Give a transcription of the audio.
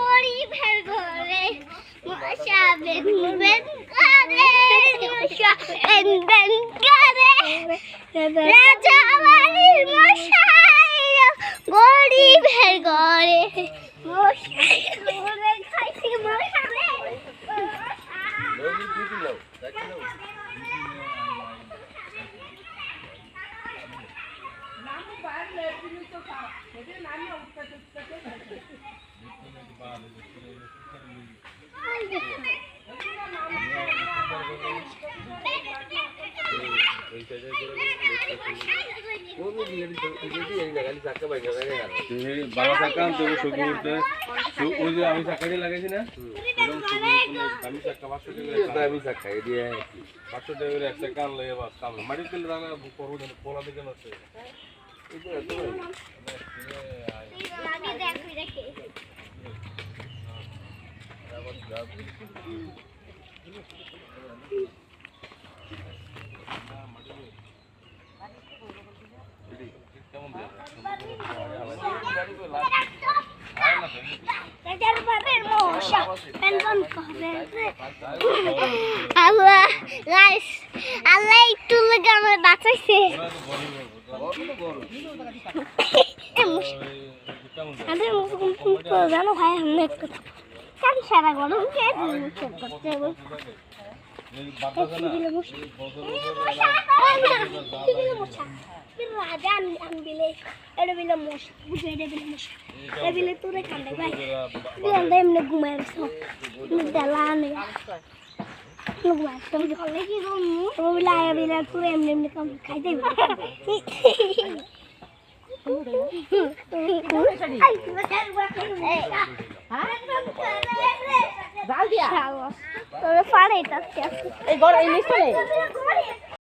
গরিবের ঘরে বাবা চাকা তো শুরু করতে ওই যে আমি চাকাটি লাগাইছি না আমি চাকা 500 টাকা আমি চাকা দিয়ে 500 টাকা করে এক চাকা আনলে বাস কাম মাটি তেল রাখা করবো পোলা দিকে আছে এই যে এত আমি দেখি দেখি Allah, guys, Allah itu lagi আমার বাঁচাইছে আমি তো জানো ভাই আমি একটু কান সারা গরম কে করতে